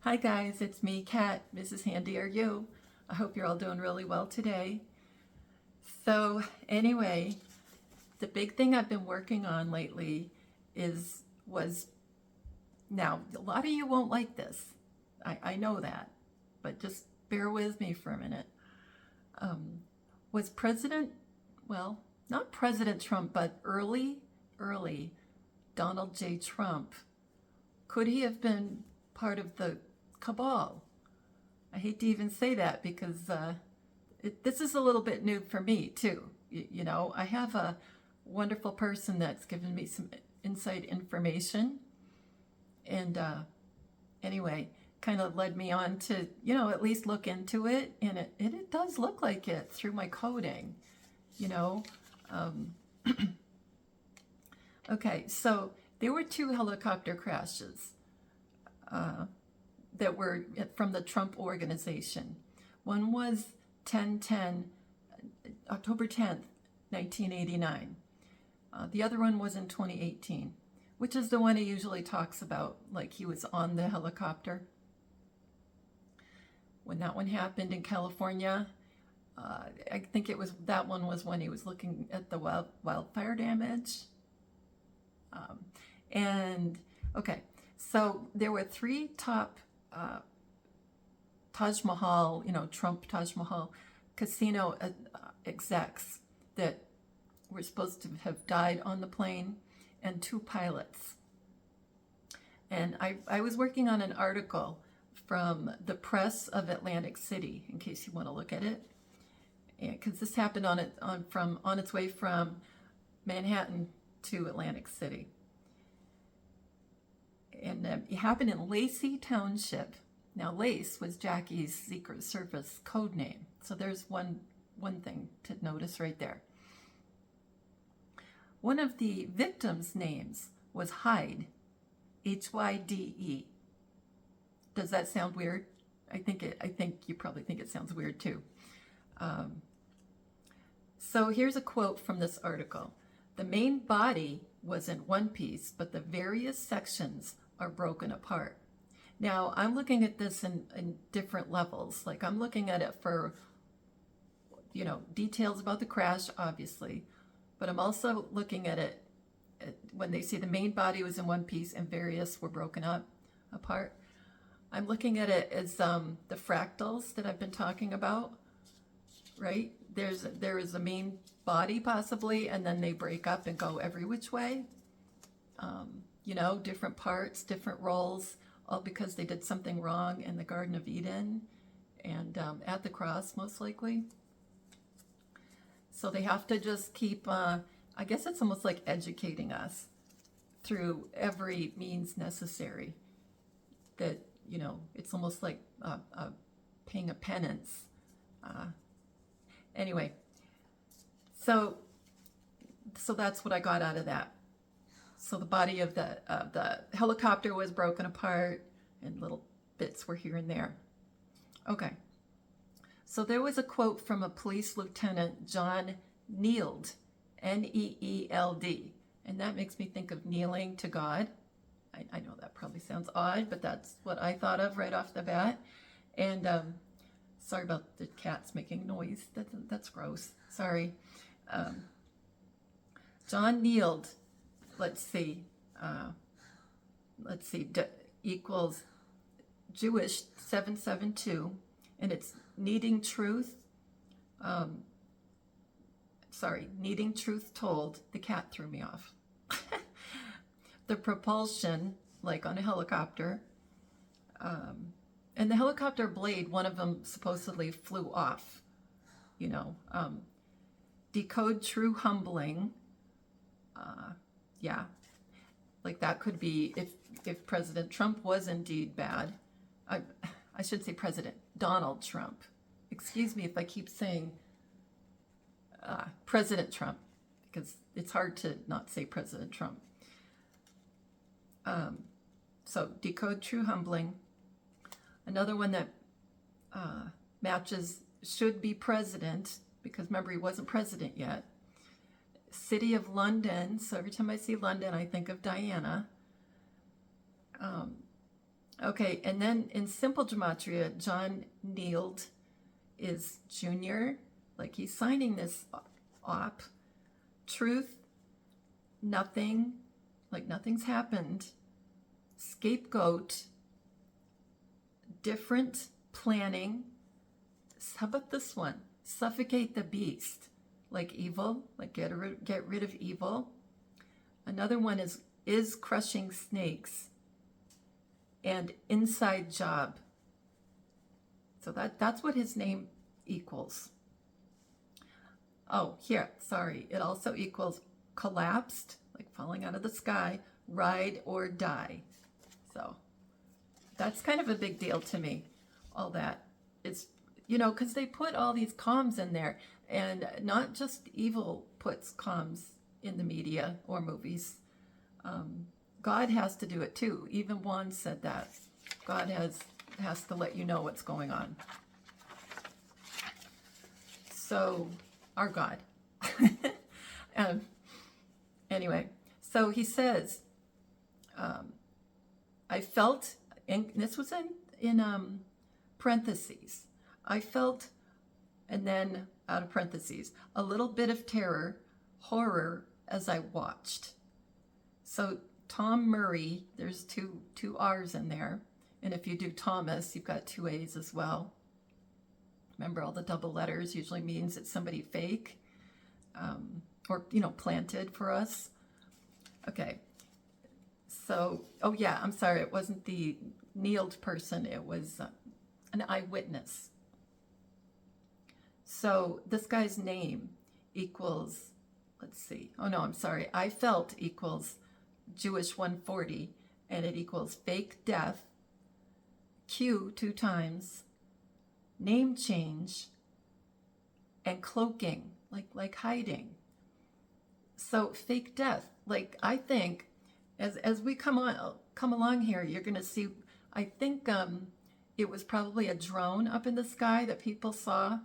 Hi guys, it's me, Kat, Mrs. Handy, are you? I hope you're all doing really well today. So anyway, the big thing I've been working on lately was now a lot of you won't like this. I know that, but just bear with me for a minute. Was President, well, not President Trump, but early Donald J. Trump, could he have been part of the cabal? I hate to even say that because this is a little bit new for me too. You know, I have a wonderful person that's given me some inside information, and anyway, kind of led me on to, at least look into it, and it does look like it through my coding, you know. Okay, so there were two helicopter crashes that were from the Trump organization. One was October 10th, 1989. The other one was in 2018, which is the one he usually talks about, like he was on the helicopter. When that one happened in California, I think that one was when he was looking at the wildfire damage. And okay, so there were three top Taj Mahal, Trump Taj Mahal casino execs that were supposed to have died on the plane, and two pilots. And I was working on an article from the press of Atlantic City, in case you want to look at it, because this happened on its way from Manhattan to Atlantic City. And it happened in Lacey Township. Now, Lace was Jackie's Secret Service code name. So there's one thing to notice right there. One of the victims' names was Hyde, Hyde. Does that sound weird? I think you probably think it sounds weird too. So here's a quote from this article. The main body was in one piece, but the various sections are broken apart. Now, I'm looking at this in different levels. Like, I'm looking at it for, details about the crash, obviously, but I'm also looking at it when they say the main body was in one piece and various were broken apart. I'm looking at it as the fractals that I've been talking about, right? There is a main body possibly, and then they break up and go every which way. Different parts, different roles, all because they did something wrong in the Garden of Eden and at the cross, most likely. So they have to just keep, I guess it's almost like educating us through every means necessary. That, it's almost like paying a penance. Anyway, so that's what I got out of that. So the body of the helicopter was broken apart, and little bits were here and there. Okay. So there was a quote from a police lieutenant, John Neeld, Neeld, and that makes me think of kneeling to God. I know that probably sounds odd, but that's what I thought of right off the bat. And sorry about the cats making noise. That's gross. Sorry. John Neeld, let's see, equals Jewish 772, and it's needing truth. Needing truth told. The cat threw me off. The propulsion, like on a helicopter, and the helicopter blade, one of them supposedly flew off. Decode true humbling. Yeah, like that could be if President Trump was indeed bad. I should say President Donald Trump. Excuse me if I keep saying President Trump, because it's hard to not say President Trump. So decode true humbling. Another one that matches should be president, because remember, he wasn't president yet. City of London. So every time I see London, I think of Diana. Okay, and then in simple gematria, John kneeled is junior, like he's signing this op. Truth, nothing, like nothing's happened. Scapegoat, different, planning. How about this one? Suffocate the beast, like evil, like get rid of evil. Another one is crushing snakes, and inside job. So that's what his name equals. Oh, here, sorry. It also equals collapsed, like falling out of the sky, ride or die. So that's kind of a big deal to me, all that. It's, you know, because they put all these comms in there, and not just evil puts comms in the media or movies. God has to do it too. Even Juan said that. God has to let you know what's going on. So, our God. Anyway, so he says, I felt, and this was in parentheses, I felt, and then out of parentheses, a little bit of terror, horror as I watched. So Tom Murray, there's two R's in there. And if you do Thomas, you've got two A's as well. Remember, all the double letters usually means it's somebody fake, or, you know, planted for us. Okay. So, oh yeah, I'm sorry. It wasn't the kneeled person. It was an eyewitness. So this guy's name equals, let's see. Oh no, I'm sorry. I felt equals Jewish 140, and it equals fake death, Q 2 times, name change, and cloaking, like hiding. So fake death, like I think, as we come along here, you're going to see. I think it was probably a drone up in the sky that people saw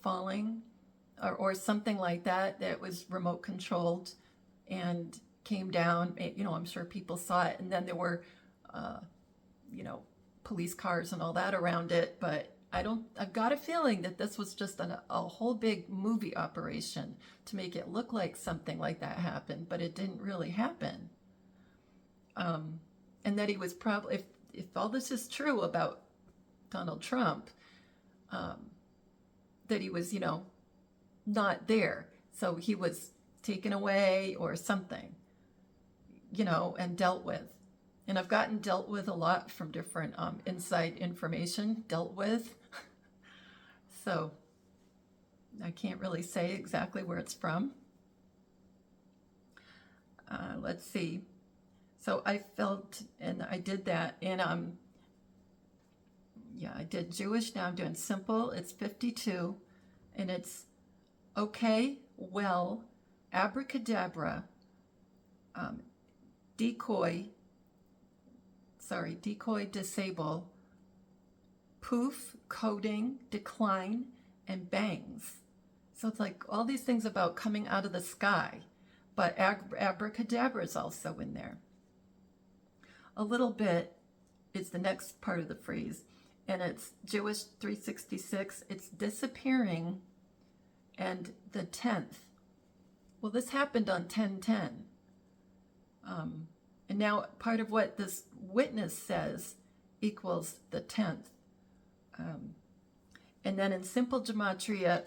falling, or something like that. That was remote controlled and came down. You know, I'm sure people saw it, and then there were, you know, police cars and all that around it. But I've got a feeling that this was just a whole big movie operation to make it look like something like that happened, but it didn't really happen. And that he was probably, if all this is true about Donald Trump, that he was, you know, not there. So he was taken away or something, you know, and dealt with. And I've gotten dealt with a lot from different inside information, dealt with. So I can't really say exactly where it's from. Let's see. So I felt, and I did that, and yeah, I did Jewish. Now I'm doing simple. It's 52, and it's okay, well, abracadabra, decoy, disable, poof, coding, decline, and bangs. So it's like all these things about coming out of the sky, but abracadabra is also in there. A little bit is the next part of the phrase, and it's Jewish 366. It's disappearing, and the 10th. Well, this happened on 10/10. And now part of what this witness says equals the 10th. And then in simple gematria,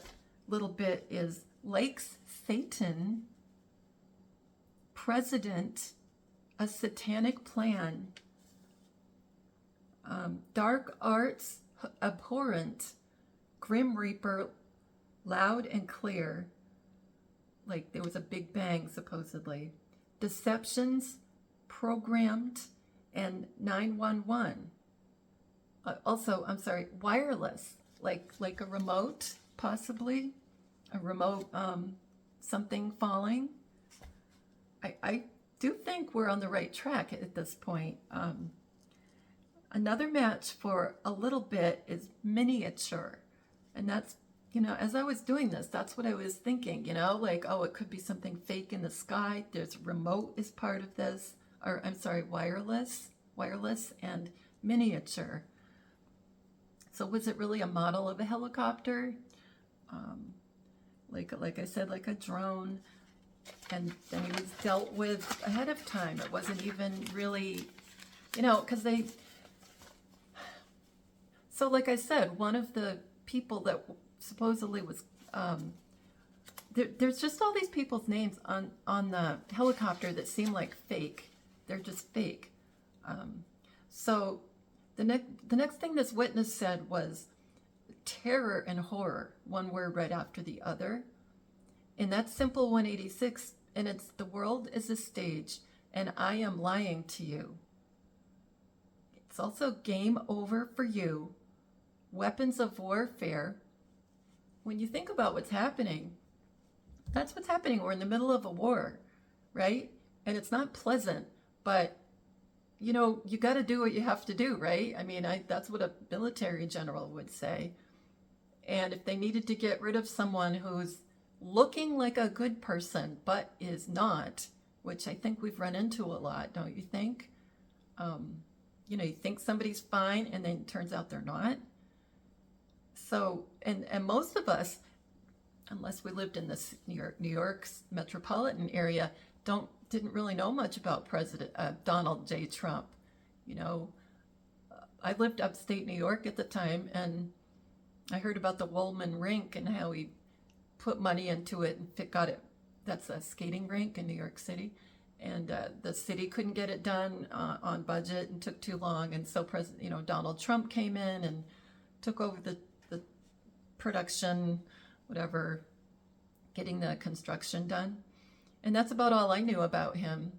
little bit is Lakes Satan, president, a satanic plan, dark arts, abhorrent, grim reaper, loud and clear, like there was a big bang supposedly, deceptions, programmed, and 911. Also, I'm sorry, wireless, like a remote, possibly a remote, something falling. I do think we're on the right track at this point. Another match for a little bit is miniature, and that's, you know, as I was doing this, that's what I was thinking, you know, like, oh, it could be something fake in the sky. There's remote is part of this, or I'm sorry, wireless, and miniature. So was it really a model of a helicopter? Like I said, like a drone, and then he was dealt with ahead of time. It wasn't even really, because so like I said, one of the people that supposedly was, there's just all these people's names on the helicopter that seem like fake. They're just fake. So the next thing this witness said was terror and horror, one word right after the other. And that's simple 186, and it's the world is a stage, and I am lying to you. It's also game over for you, weapons of warfare. When you think about what's happening, that's what's happening. We're in the middle of a war, right? And it's not pleasant, but you got to do what you have to do, right? I mean, that's what a military general would say. And if they needed to get rid of someone who's looking like a good person but is not, which I think we've run into a lot, don't you think? You think somebody's fine and then it turns out they're not. So, and most of us, unless we lived in this New York's metropolitan area, didn't really know much about President Donald J. Trump. I lived upstate New York at the time, and I heard about the Woolman rink and how he put money into it and got it. That's a skating rink in New York City, and the city couldn't get it done on budget and took too long. And so Donald Trump came in and took over the production, whatever, getting the construction done. And that's about all I knew about him.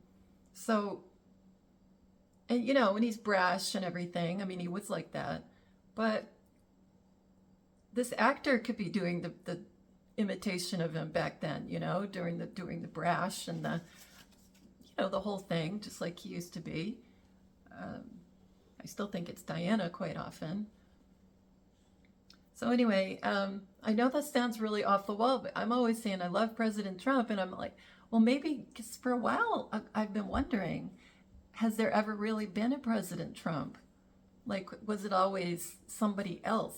So, and and he's brash and everything. I mean, he was like that. But this actor could be doing the imitation of him back then, during the brash and the whole thing, just like he used to be. I still think it's Diana quite often. So anyway, I know that sounds really off the wall, but I'm always saying I love President Trump, and I'm like, well, maybe, because for a while I've been wondering, has there ever really been a President Trump? Like, was it always somebody else?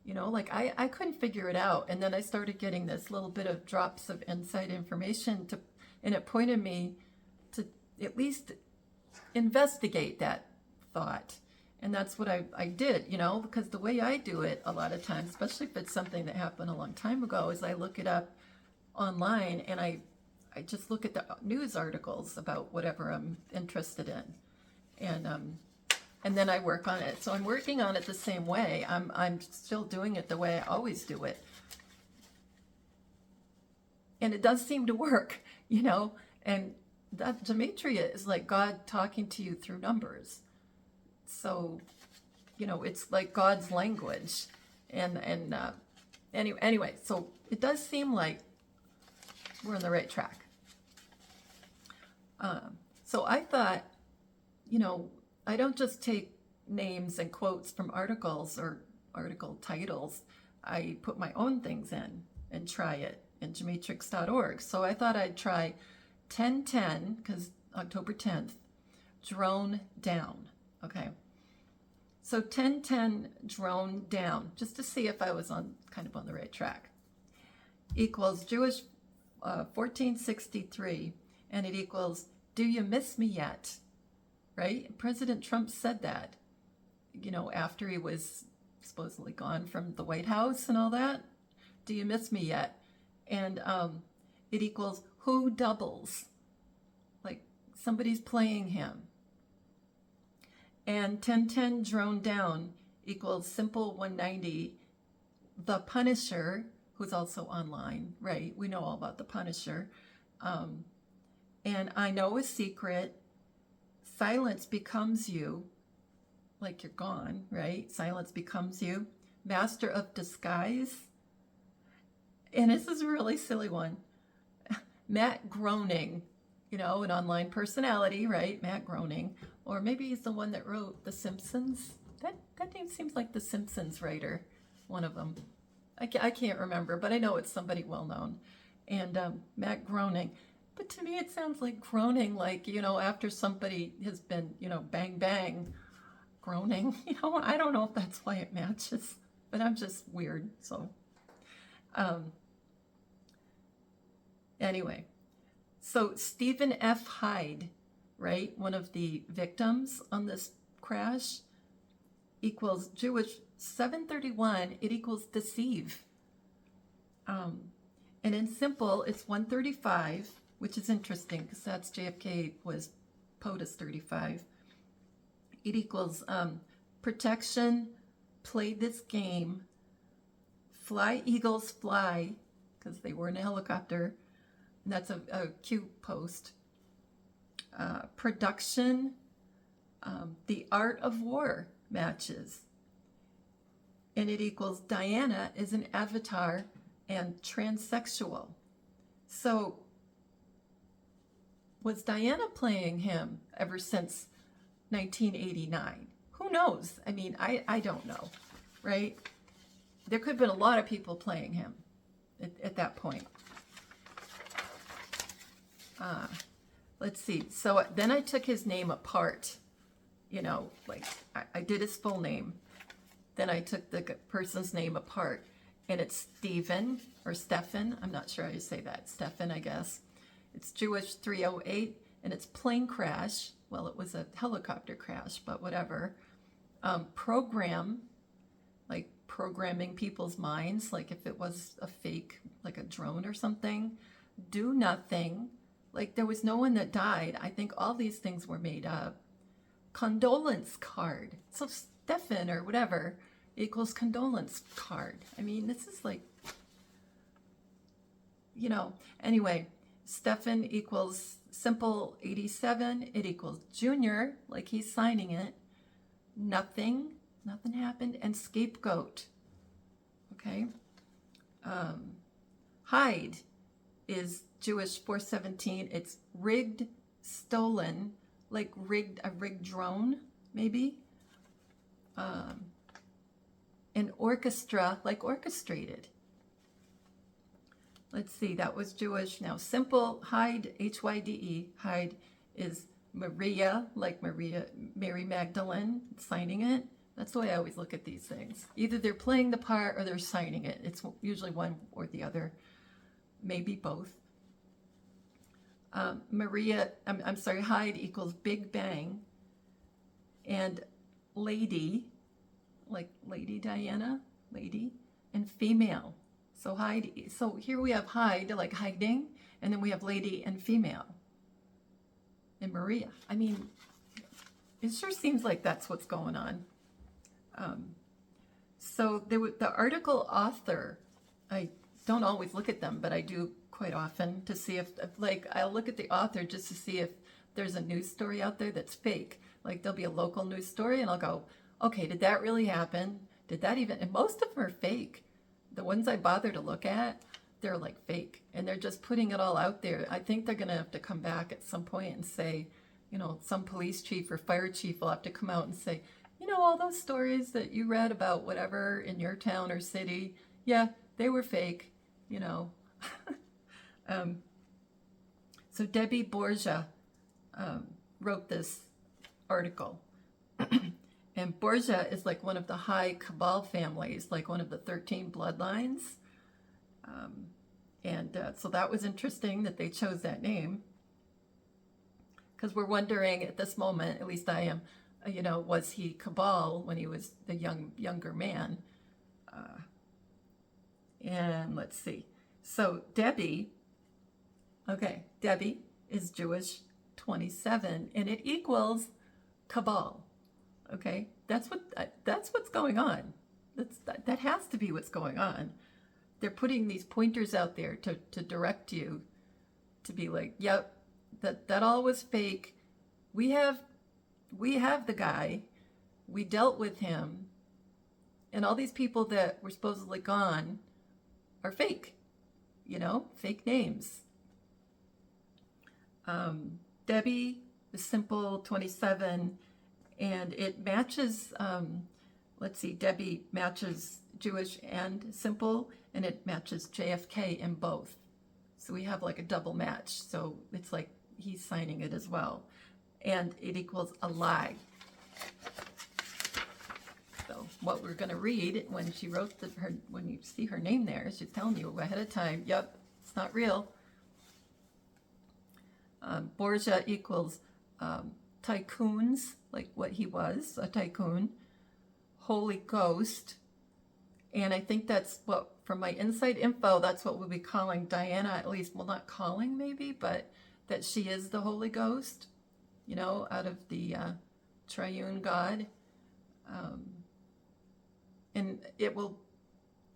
Like I couldn't figure it out. And then I started getting this little bit of drops of inside information and it pointed me to at least investigate that thought. And that's what I did, because the way I do it a lot of times, especially if it's something that happened a long time ago, is I look it up online and I just look at the news articles about whatever I'm interested in. And then I work on it. So I'm working on it the same way. I'm still doing it the way I always do it. And it does seem to work, and that Gematria is like God talking to you through numbers. So, it's like God's language. Anyway, so it does seem like we're on the right track. So I thought, I don't just take names and quotes from articles or article titles. I put my own things in and try it in gematrix.org. So I thought I'd try 1010, because October 10th, drone down. Okay. So 1010 drone down, just to see if I was kind of on the right track, equals Jewish 1463, and it equals, do you miss me yet? Right? President Trump said that, after he was supposedly gone from the White House and all that. Do you miss me yet? And it equals, who doubles? Like somebody's playing him. And 1010 drone down equals simple 190, the Punisher, who's also online, right? We know all about the Punisher. And I know a secret. Silence becomes you, like you're gone, right? Silence becomes you. Master of disguise. And this is a really silly one. Matt Groening, an online personality, right? Matt Groening. Or maybe he's the one that wrote The Simpsons. That name seems like the Simpsons writer, one of them. I can't remember, but I know it's somebody well known. And Matt Groening. But to me, it sounds like groaning, like, after somebody has been, bang, bang. groaning. You know, I don't know if that's why it matches, but I'm just weird. So anyway, so Stephen F. Hyde, right, one of the victims on this crash, equals Jewish 731. It equals deceive. And in simple, it's 135, which is interesting because that's JFK was POTUS 35. It equals protection, play this game, fly eagles fly, because they were in a helicopter, and that's a Q post. Production, the art of war matches. And it equals Diana is an avatar and transsexual. So was Diana playing him ever since 1989? Who knows? I mean, I don't know, right? There could have been a lot of people playing him at that point. Let's see. So then I took his name apart, you know, like I did his full name. Then I took the person's name apart, and it's Stephen or Stephen. I'm not sure how you say that. Stephen, I guess. It's Jewish 308, and it's plane crash. Well, it was a helicopter crash, but whatever. Program, like programming people's minds, like if it was a fake, like a drone or something. Do nothing, like there was no one that died. I think all these things were made up. Condolence card. So Stephen or whatever equals condolence card. I mean, this is like, you know, anyway, Stephen equals simple 87. It equals junior, like he's signing it. Nothing happened. And scapegoat. Okay. Hyde is Jewish 417. It's rigged, stolen, like rigged, a rigged drone, maybe. And orchestra, like orchestrated. Let's see, that was Jewish. Now, simple, Hyde, Hyde, Hyde is Maria, like Mary Magdalene, signing it. That's the way I always look at these things. Either they're playing the part or they're signing it. It's usually one or the other, maybe both. I'm sorry, Hyde equals Big Bang. And lady, like Lady Diana, lady, and female. So Hyde, so here we have Hyde, like hiding, and then we have lady and female. And Maria. I mean, it sure seems like that's what's going on. So the article author, I don't always look at them, but I do quite often to see if, like, I'll look at the author just to see if there's a news story out there that's fake. Like there'll be a local news story and I'll go, okay, did that really happen? Did that even, and most of them are fake. The ones I bother to look at, they're like fake and they're just putting it all out there. I think they're gonna have to come back at some point and say, you know, some police chief or fire chief will have to come out and say, you know, all those stories that you read about whatever in your town or city, yeah, they were fake, you know. So Debbie Borgia wrote this article. And Borgia is like one of the high Cabal families, like one of the 13 bloodlines. So that was interesting that they chose that name. Because we're wondering at this moment, at least I am, you know, was he Cabal when he was the younger man? And let's see. So Debbie is Jewish 27, and it equals Cabal. Okay, that's what's going on. That has to be what's going on. They're putting these pointers out there to direct you to be like, yep, that all was fake. We have the guy. We dealt with him, and all these people that were supposedly gone are fake. You know, fake names. Debbie, the simple 27. And it matches, let's see, Debbie matches Jewish and simple, and it matches JFK in both. So we have like a double match. So it's like he's signing it as well. And it equals a lie. what we're going to read when she wrote when you see her name there, she's telling you ahead of time, yep, it's not real. Borgia equals tycoons, like what he was, a tycoon. Holy Ghost. And I think that's what, from my inside info, that's what we'll be calling Diana, at least, well, not calling maybe, but that she is the Holy Ghost, you know, out of the triune God. And it will,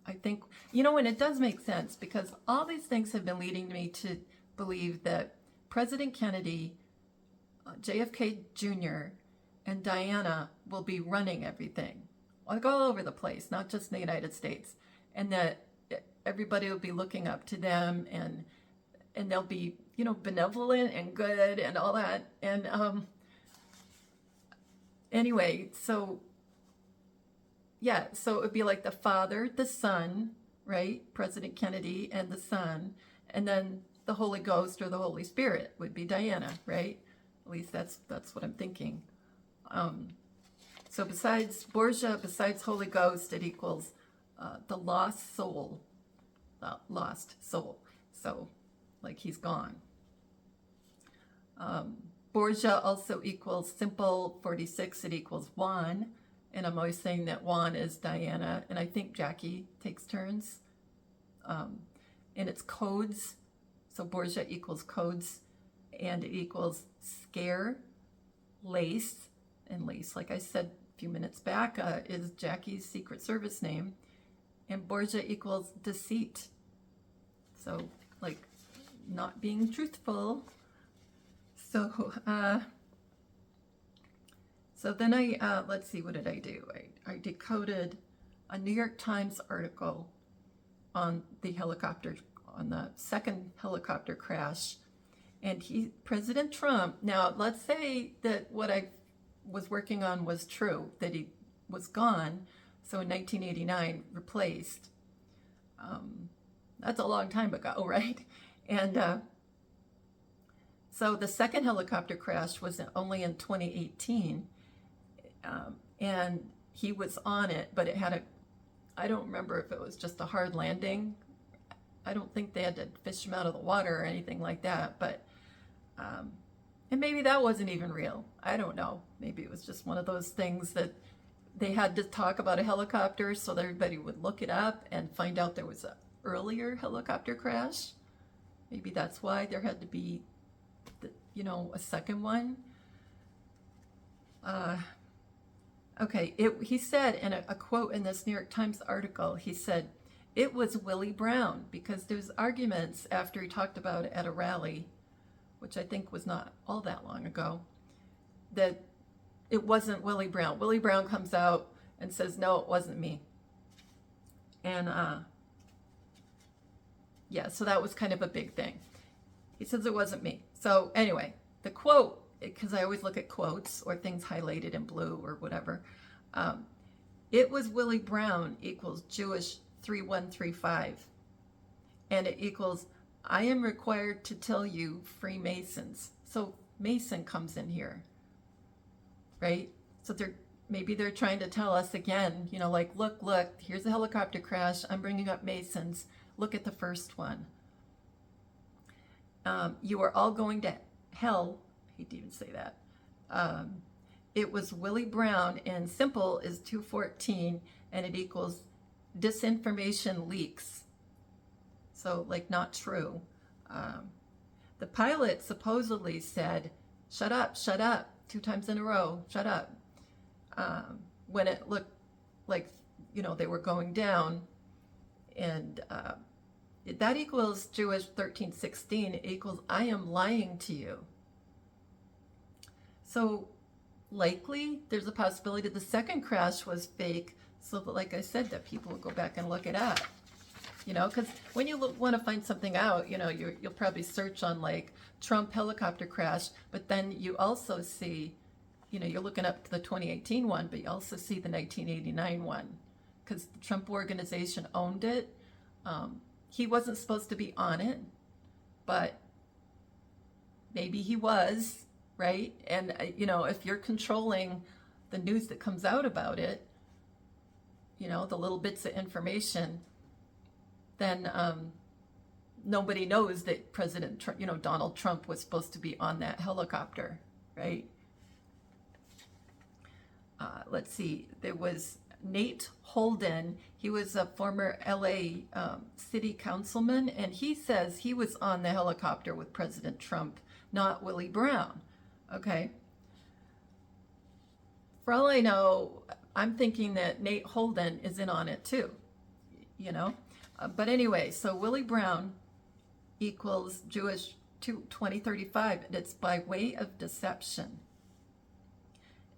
I think, you know, and it does make sense because all these things have been leading me to believe that President Kennedy, JFK Jr., and Diana will be running everything, like all over the place, not just in the United States, and that everybody will be looking up to them, and they'll be, you know, benevolent and good and all that. And anyway, so yeah, so it would be like the Father, the Son, right? President Kennedy and the Son, and then the Holy Ghost or the Holy Spirit would be Diana, right? At least that's what I'm thinking. So besides Borgia, besides Holy Ghost, it equals the lost soul. So like he's gone. Borgia also equals simple 46. It equals Juan. And I'm always saying that Juan is Diana. And I think Jackie takes turns. And it's codes. So Borgia equals codes. And it equals scare, lace. And lace, like I said a few minutes back, is Jackie's Secret Service name. And Borgia equals deceit. So, like, not being truthful. So, so then let's see, what did I do? I decoded a New York Times article on the helicopter, on the second helicopter crash. And President Trump, now let's say that what I was working on was true, that he was gone. So in 1989, replaced. That's a long time ago, right? And so the second helicopter crash was only in 2018. And he was on it, but it had I don't remember if it was just a hard landing. I don't think they had to fish him out of the water or anything like that, but, and maybe that wasn't even real. I don't know. Maybe it was just one of those things that they had to talk about a helicopter so that everybody would look it up and find out there was an earlier helicopter crash. Maybe that's why there had to be, a second one. Okay, he said in a quote in this New York Times article, he said, it was Willie Brown, because there's arguments after he talked about it at a rally, which I think was not all that long ago, that it wasn't Willie Brown. Willie Brown comes out and says, no, it wasn't me. And yeah, so that was kind of a big thing. He says it wasn't me. So anyway, the quote, because I always look at quotes or things highlighted in blue or whatever. It was Willie Brown equals Jewish 3135. And it equals, I am required to tell you Freemasons. So Mason comes in here, right? So maybe they're trying to tell us again, like, look, here's a helicopter crash. I'm bringing up Masons. Look at the first one. You are all going to hell. I hate to even say that. It was Willie Brown, and simple is 214, and it equals disinformation leaks. So, like, not true. The pilot supposedly said, shut up, 2 times in a row, shut up. When it looked like, they were going down. And that equals Jewish 1316. It equals, I am lying to you. So likely there's a possibility the second crash was fake, so that, like I said, that people will go back and look it up. Because when you want to find something out, you'll probably search on like Trump helicopter crash, but then you also see, you're looking up to the 2018 one, but you also see the 1989 one, because the Trump organization owned it. He wasn't supposed to be on it, but maybe he was, right? And, if you're controlling the news that comes out about it, the little bits of information, then nobody knows that President Trump, Donald Trump was supposed to be on that helicopter, right? Let's see, there was Nate Holden. He was a former LA city councilman, and he says he was on the helicopter with President Trump, not Willie Brown. Okay. For all I know, I'm thinking that Nate Holden is in on it too, But anyway, so Willie Brown equals Jewish 2035, and it's by way of deception.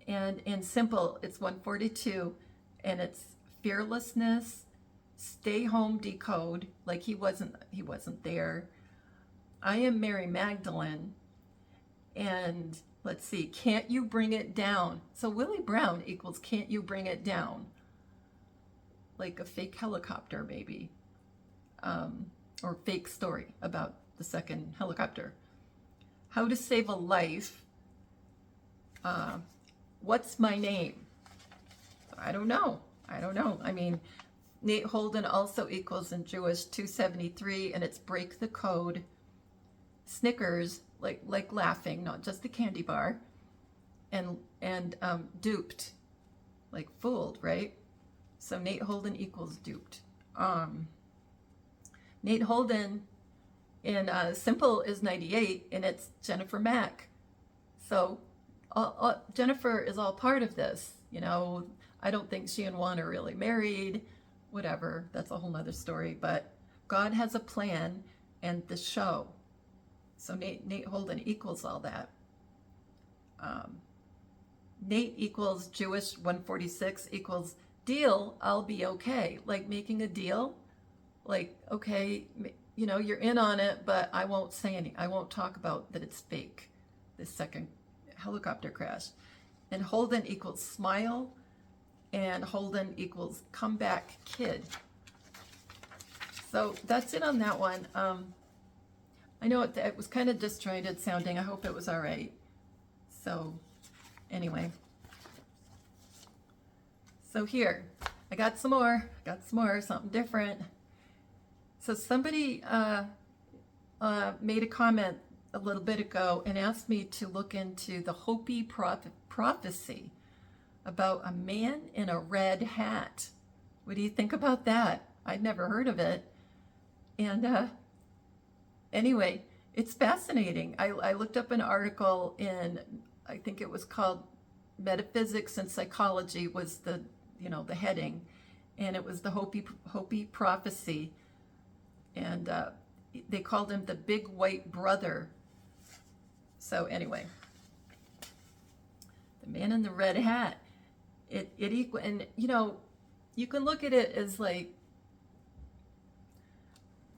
And in simple, it's 142, and it's fearlessness, stay home, decode, like he wasn't there. I am Mary Magdalene, and let's see, can't you bring it down? So Willie Brown equals can't you bring it down? Like a fake helicopter, maybe, or fake story about the second helicopter. How to save a life. What's my name? I don't know. I mean, Nate Holden also equals in Jewish 273, and it's break the code. Snickers, like laughing, not just the candy bar, and duped, like fooled, right? So Nate Holden equals duped. Nate Holden in simple is 98, and it's Jennifer Mack. So Jennifer is all part of this. I don't think she and Juan are really married. Whatever, that's a whole nother story. But God has a plan, and the show. So Nate Holden equals all that. Nate equals Jewish 146 equals deal, I'll be okay. Like making a deal. Like, okay, you're in on it, but I won't say I won't talk about that it's fake, this second helicopter crash. And Holden equals smile, and Holden equals comeback kid. So that's it on that one. I know it was kind of disjointed sounding. I hope it was all right. So anyway. So here, I got some more, something different. So somebody made a comment a little bit ago and asked me to look into the Hopi prophecy about a man in a red hat. What do you think about that? I'd never heard of it. And anyway, it's fascinating. I looked up an article in, I think it was called Metaphysics and Psychology was the heading, and it was the Hopi prophecy, and they called him the Big White Brother. So anyway, the man in the red hat, it equal, and you can look at it as like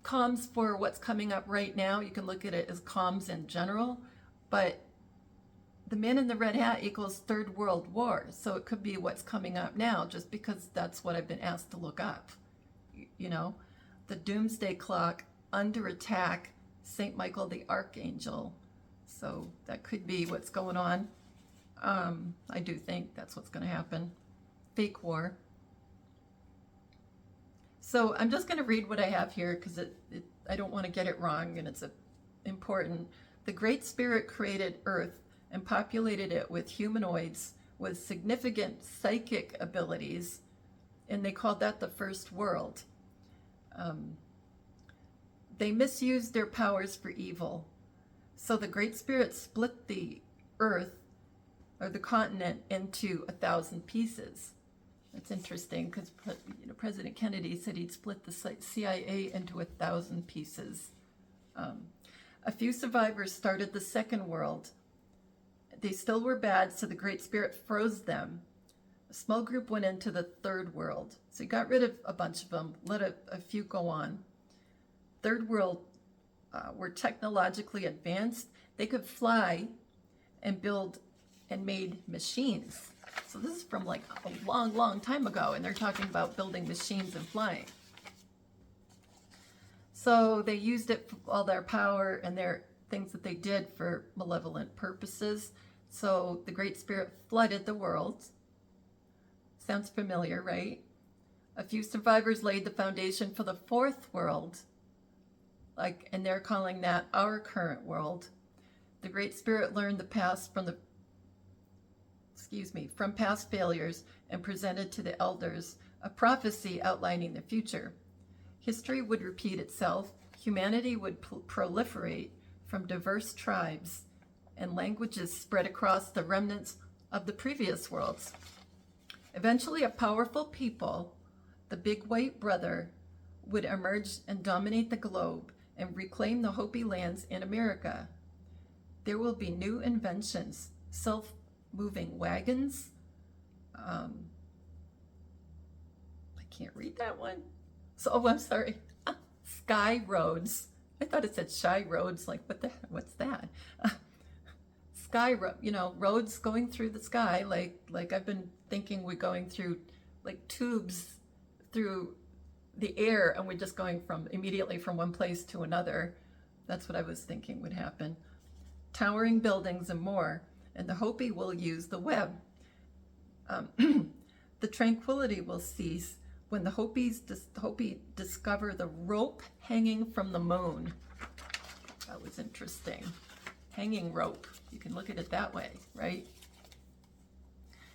comms for what's coming up right now. You can look at it as comms in general, but the man in the red hat equals Third World War. So it could be what's coming up now, just because that's what I've been asked to look up. The Doomsday Clock, under attack, St. Michael the Archangel. So that could be what's going on. I do think that's what's going to happen. Fake war. So I'm just going to read what I have here because I don't want to get it wrong, and it's important. The Great Spirit created Earth and populated it with humanoids with significant psychic abilities, and they called that the first world. They misused their powers for evil. So the Great Spirit split the Earth, or the continent, into 1,000 pieces. That's interesting because President Kennedy said he'd split the CIA into 1,000 pieces. A few survivors started the Second World. They still were bad, so the Great Spirit froze them. A small group went into the Third World. So he got rid of a bunch of them, let a few go on. Third World were technologically advanced. They could fly and build and made machines. So this is from like a long, long time ago, and they're talking about building machines and flying. So they used it for all their power and their things that they did for malevolent purposes. So the Great Spirit flooded the world. Sounds familiar, right? A few survivors laid the foundation for the fourth world, and they're calling that our current world. The Great Spirit learned the past from past failures and presented to the elders a prophecy outlining the future. History would repeat itself. Humanity would proliferate from diverse tribes, and languages spread across the remnants of the previous worlds. Eventually, a powerful people, the Big White Brother, would emerge and dominate the globe and reclaim the Hopi lands in America. There will be new inventions, self-moving wagons. I can't read that one. I'm sorry. Sky roads. I thought it said shy roads. Like, what's that? Roads going through the sky. Like I've been thinking we're going through like tubes through the air, and we're just going immediately from one place to another. That's what I was thinking would happen. Towering buildings and more. And the Hopi will use the web. The tranquility will cease when the Hopi discover the rope hanging from the moon. That was interesting. Hanging rope. You can look at it that way, right?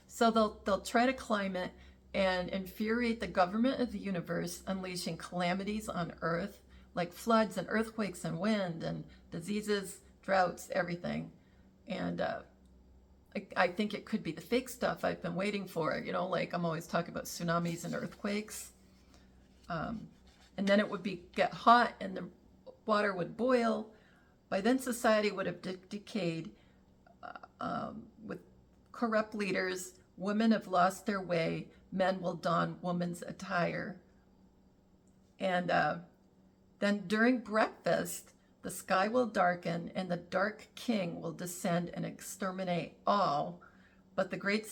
So they'll try to climb it and infuriate the government of the universe, unleashing calamities on Earth, like floods and earthquakes and wind and diseases, droughts, everything. And I think it could be the fake stuff I've been waiting for. Like I'm always talking about tsunamis and earthquakes. And then it would get hot and the water would boil. By then society would have decayed with corrupt leaders. Women have lost their way. Men will don woman's attire. And then during breakfast, the sky will darken and the dark king will descend and exterminate all. But the Great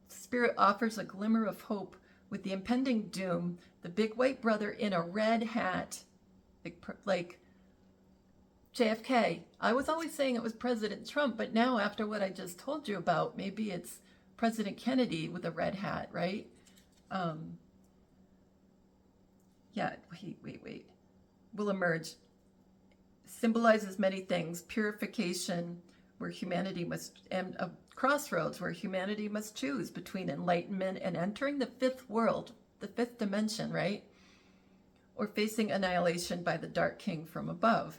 Spirit offers a glimmer of hope with the impending doom. The Big White Brother in a red hat, like JFK. I was always saying it was President Trump, but now after what I just told you about, maybe it's President Kennedy with a red hat, right? Yeah, wait. Will emerge. Symbolizes many things. Purification, where humanity must, and a crossroads where humanity must choose between enlightenment and entering the fifth world, the fifth dimension, right? Or facing annihilation by the Dark King from above.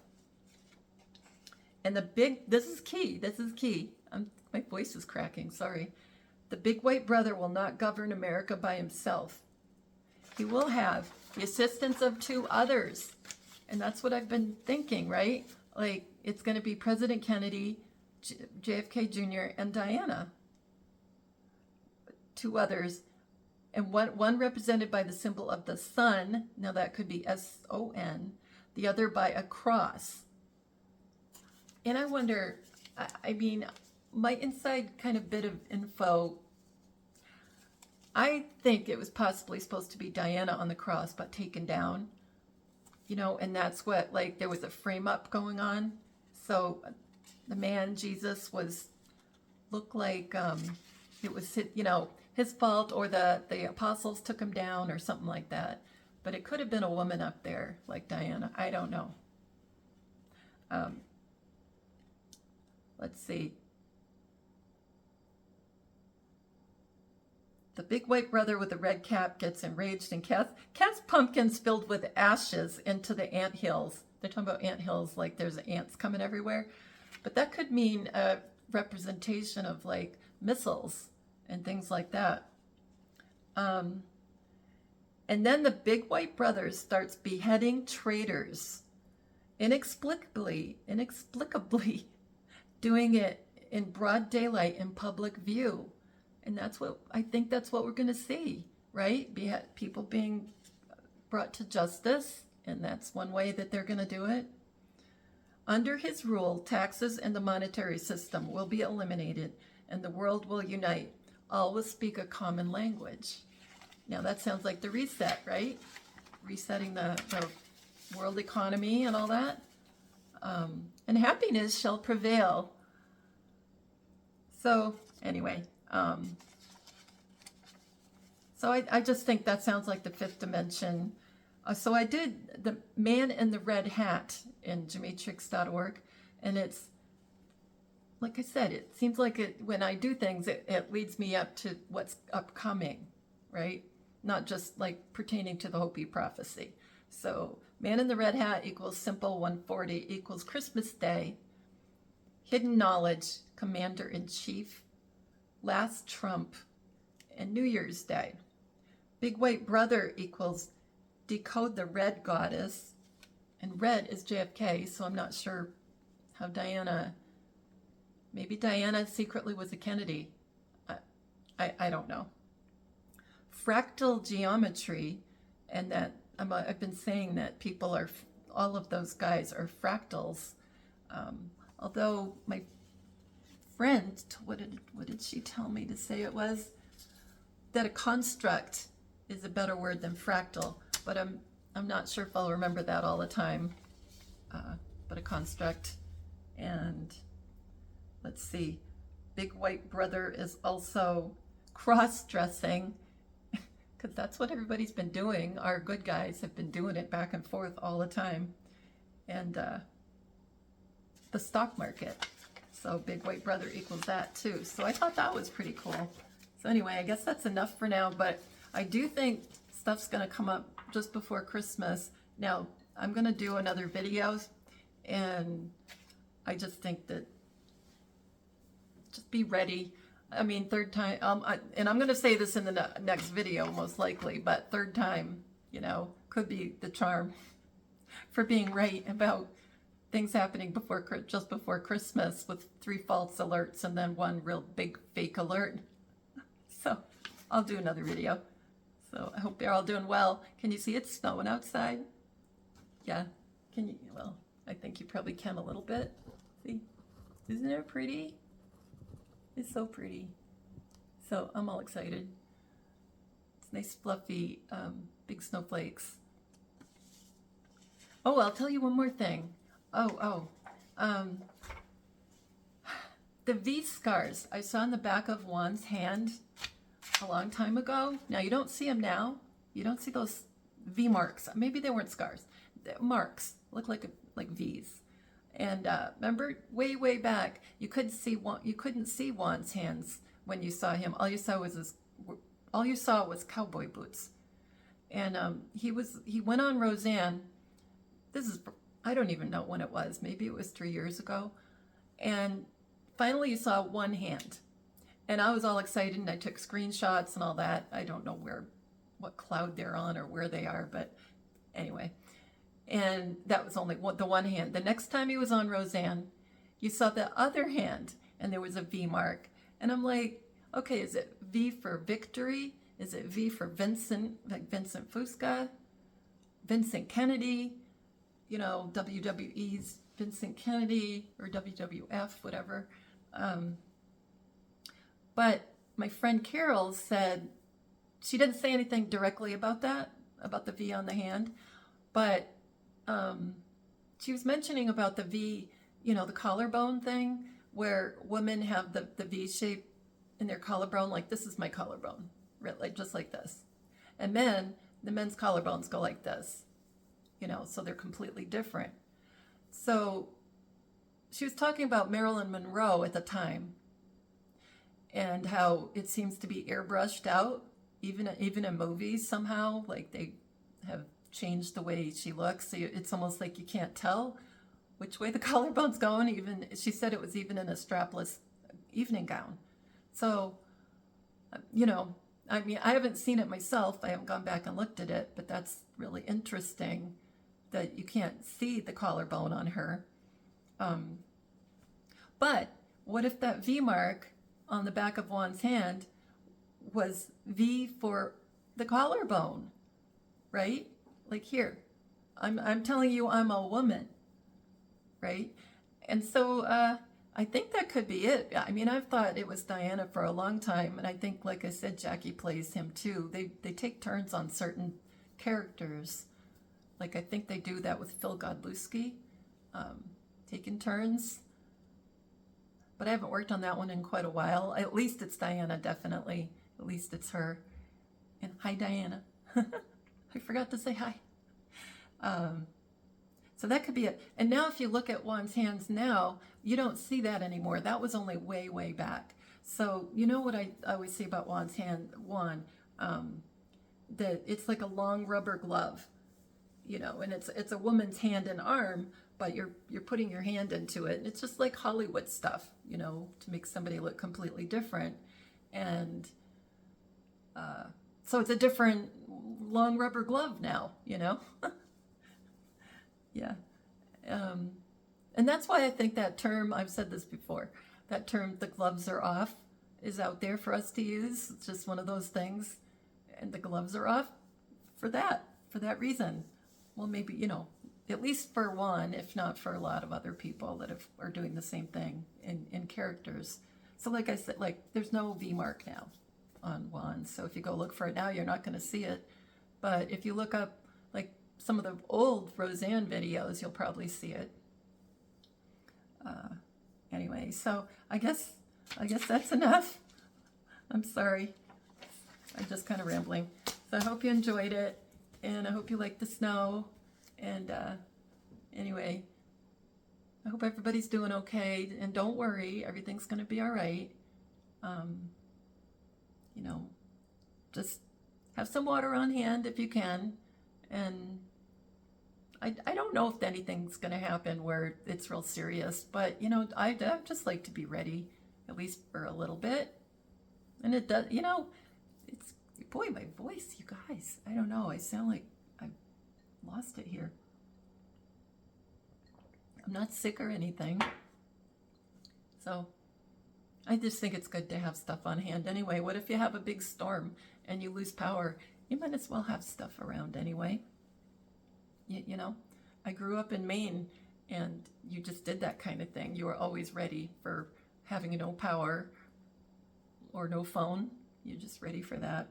And this is key. My voice is cracking, sorry. The Big White Brother will not govern America by himself. He will have the assistance of two others. And that's what I've been thinking, right? Like, it's going to be President Kennedy, JFK Jr., and Diana. Two others. And one represented by the symbol of the sun. Now that could be S-O-N. The other by a cross. And I wonder, my inside kind of bit of info, I think it was possibly supposed to be Diana on the cross, but taken down. And that's what, there was a frame up going on. So the man, Jesus, looked like it was, his fault, or the apostles took him down or something like that. But it could have been a woman up there, like Diana. I don't know. Let's see. The Big White Brother with the red cap gets enraged and casts pumpkins filled with ashes into the ant hills. They're talking about ant hills like there's ants coming everywhere. But that could mean a representation of missiles and things like that. And then the Big White Brother starts beheading traitors. Inexplicably doing it in broad daylight in public view. And I think that's what we're going to see, right? People being brought to justice, and that's one way that they're going to do it. Under his rule, taxes and the monetary system will be eliminated, and the world will unite. All will speak a common language. Now that sounds like the reset, right? Resetting the world economy and all that. And happiness shall prevail. So anyway, So I just think that sounds like the fifth dimension. So I did the man in the red hat in Gematrix.org, and it's, like I said, it seems like when I do things, it leads me up to what's upcoming, right? Not just like pertaining to the Hopi prophecy. So man in the red hat equals simple 140 equals Christmas Day, hidden knowledge, commander-in-chief, last Trump, and New Year's Day. Big white brother equals decode the red goddess, and red is JFK, so I'm not sure how Diana, maybe Diana secretly was a Kennedy. I don't know. Fractal geometry, and that I've been saying that people are, all of those guys are fractals. Although my friend, what did she tell me to say it was? That a construct is a better word than fractal, but I'm not sure if I'll remember that all the time. But a construct, and let's see, big white brother is also cross-dressing, because that's what everybody's been doing. Our good guys have been doing it back and forth all the time. And the stock market. So big white brother equals that too. So I thought that was pretty cool. So anyway, I guess that's enough for now, but I do think stuff's going to come up just before Christmas. Now, I'm going to do another video, and I just think that just be ready. I mean, third time, and I'm going to say this in the next video, most likely, but third time, you know, could be the charm for being right about things happening just before Christmas, with 3 false alerts and then 1 real big fake alert. So I'll do another video. So I hope you're all doing well. Can you see it's snowing outside? Yeah. Can you? Well, I think you probably can a little bit. See? Isn't it pretty? It's so pretty. So I'm all excited. It's nice, fluffy, big snowflakes. Oh, I'll tell you one more thing. The V scars I saw on the back of Juan's hand a long time ago. Now you don't see them now. You don't see those V marks. Maybe they weren't scars. Marks look like V's. And remember, way back, you couldn't see Juan's hands when you saw him. All you saw was cowboy boots. And he went on Roseanne. I don't even know when it was. Maybe it was 3 years ago. And finally, you saw one hand. And I was all excited, and I took screenshots and all that. I don't know what cloud they're on or where they are, but anyway. And that was only the one hand. The next time he was on Roseanne, you saw the other hand, and there was a V mark. And I'm like, okay, is it V for victory? Is it V for Vincent, like Vincent Fusca? Vincent Kennedy? You know, WWE's Vincent Kennedy, or WWF, whatever. But my friend Carol said, she didn't say anything directly about that, about the V on the hand, but she was mentioning about the V, you know, the collarbone thing, where women have the V shape in their collarbone, like this is my collarbone, like just like this. And the men's collarbones go like this, you know, so they're completely different. So she was talking about Marilyn Monroe at the time, and how it seems to be airbrushed out, even in movies somehow, like they have changed the way she looks. So it's almost like you can't tell which way the collarbone's going. Even she said it was even in a strapless evening gown. So, you know, I mean, I haven't seen it myself. I haven't gone back and looked at it, but that's really interesting that you can't see the collarbone on her. But what if that V mark on the back of Juan's hand was V for the collarbone, right? Like here, I'm telling you I'm a woman, right? And so I think that could be it. I mean, I've thought it was Diana for a long time, and I think, like I said, Jackie plays him too. They take turns on certain characters. Like I think they do that with Phil Godlewski, taking turns. But I haven't worked on that one in quite a while. At least it's Diana, definitely. At least it's her. And hi, Diana. I forgot to say hi. So that could be it. And now if you look at Juan's hands now, you don't see that anymore. That was only way, way back. So you know what I always say about Juan's hand, Juan, that it's like a long rubber glove, you know, and it's a woman's hand and arm, but you're putting your hand into it. And it's just like Hollywood stuff, you know, to make somebody look completely different. And so it's a different long rubber glove now, you know? Yeah. And that's why I think that term, I've said this before, that term, the gloves are off, is out there for us to use. It's just one of those things. And the gloves are off for that reason. Well, maybe, you know, at least for one, if not for a lot of other people that are doing the same thing in characters. So like I said, like there's no V mark now on Juan. So if you go look for it now, you're not going to see it. But if you look up like some of the old Roseanne videos, you'll probably see it. Anyway, so I guess that's enough. I'm sorry. I'm just kind of rambling. So I hope you enjoyed it, and I hope you like the snow. And anyway, I hope everybody's doing okay. And don't worry, everything's going to be all right. You know, just have some water on hand if you can. And I don't know if anything's going to happen where it's real serious, but, you know, I'd just like to be ready, at least for a little bit. And it does, you know, it's, boy, my voice, you guys, I don't know. I sound like I've lost it here. I'm not sick or anything. So I just think it's good to have stuff on hand anyway. What if you have a big storm and you lose power? You might as well have stuff around anyway. You know, I grew up in Maine, and you just did that kind of thing. You were always ready for having no power or no phone. You're just ready for that.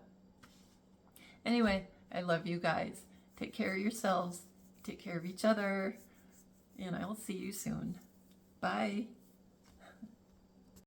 Anyway, I love you guys. Take care of yourselves. Take care of each other. And I'll see you soon. Bye.